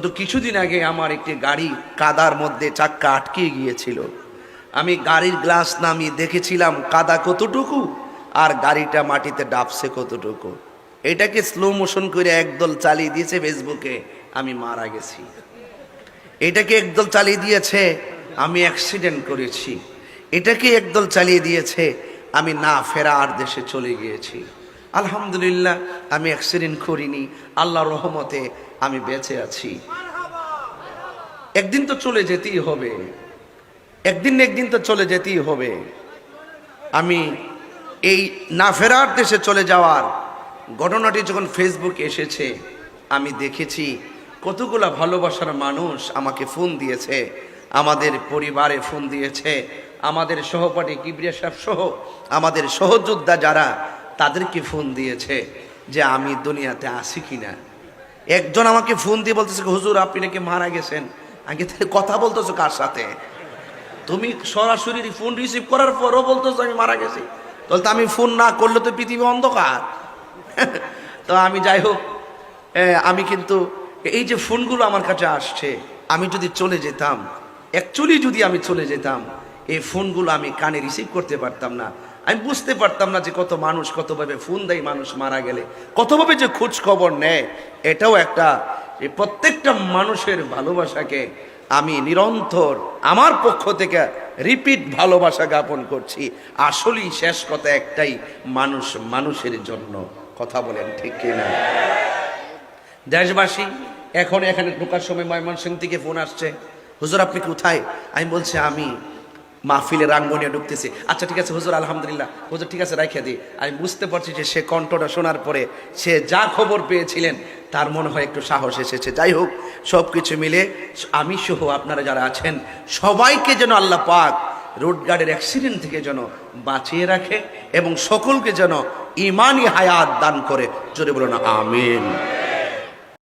তো কিছুদিন আগে আমার একটি গাড়ি কাদার মধ্যে চাক্কা আটকে গিয়েছিল। আমি গাড়ির গ্লাস নামিয়ে দেখেছিলাম কাদা কতটুকু আর গাড়িটা মাটিতে ডাবছে কতটুকু। এটাকে স্লো মোশন করে একদল চালিয়ে দিয়েছে ফেসবুকে, আমি মারা গেছি। এটাকে একদল চালিয়ে দিয়েছে আমি অ্যাক্সিডেন্ট করেছি। এটাকে একদল চালিয়ে দিয়েছে আমি না ফেরার দেশে চলে গিয়েছি। আলহামদুলিল্লাহ আমি অ্যাক্সিডেন্ট করিনি, আল্লাহর রহমতে আমি বেঁচে আছি। একদিন তো চলে যেতেই হবে, একদিন তো চলে যেতেই হবে। আমি এই না ফেরার দেশে চলে যাওয়ার ঘটনাটি যখন ফেসবুকে এসেছে আমি দেখেছি কতগুলা ভালোবাসার মানুষ আমাকে ফোন দিয়েছে, আমাদের পরিবারে ফোন দিয়েছে, আমাদের সহপাঠী কিবরিয়া সাহেব সহ আমাদের সহযোদ্ধা যারা তাদেরকে ফোন দিয়েছে যে আমি দুনিয়াতে আছি কিনা। একজন আমাকে ফোন দিয়ে বলতেছে, হুজুর আপনি নাকি মারা গেছেন। আগে থেকে কথা বলতেছো কার সাথে? তুমি সরাসরি ফোন রিসিভ করার পরও বলতেছো আমি মারা গেছি। তাহলে তো আমি ফোন না করলে তো পৃথিবী অন্ধকার। তো আমি যাই হোক, আমি কিন্তু এই যে ফোনগুলো আমার কাছে আসছে, আমি যদি চলে যেতাম, অ্যাকচুয়ালি যদি আমি চলে যেতাম, এই ফোনগুলো আমি কানে রিসিভ করতে পারতাম না। আমি বুঝতে পারতাম না যে কত মানুষ কতভাবে ফোন দেয় মানুষ মারা গেলে, কতভাবে যে খোঁজ খবর নেয়। এটাও একটা প্রত্যেকটা মানুষের ভালোবাসাকে আমি নিরন্তর আমার পক্ষ থেকে রিপিট ভালোবাসা জ্ঞাপন করছি। আসলেই শেষ কথা একটাই, মানুষ মানুষের জন্য। কথা বলেন ঠিক কিনা? দেশবাসী, এখন এখানে ঢোকার সময় ময়মনসিংহ থেকে ফোন আসছে, হুজুর আপনি কোথায়? আমি বলছি আমি মাহফিলের রাঙ্গনিয়া ঢুকতেছি। আচ্ছা ঠিক আছে হুজুর, আলহামদুলিল্লাহ। হুজুর ঠিক আছে রাইখা দিই। আমি বুঝতে পারছি যে সে কণ্ঠটা শোনার পরে সে যা খবর পেয়েছিলেন তার মনে হয় একটু সাহস এসেছে। যাই হোক, সব কিছু মিলে আমি সহ আপনারা যারা আছেন সবাইকে যেন আল্লাহ পাক রোড গার্ডের অ্যাক্সিডেন্ট থেকে যেন বাঁচিয়ে রাখে এবং সকলকে যেন ইমানি হায়াত দান করে। জোরে বলো না আমিন।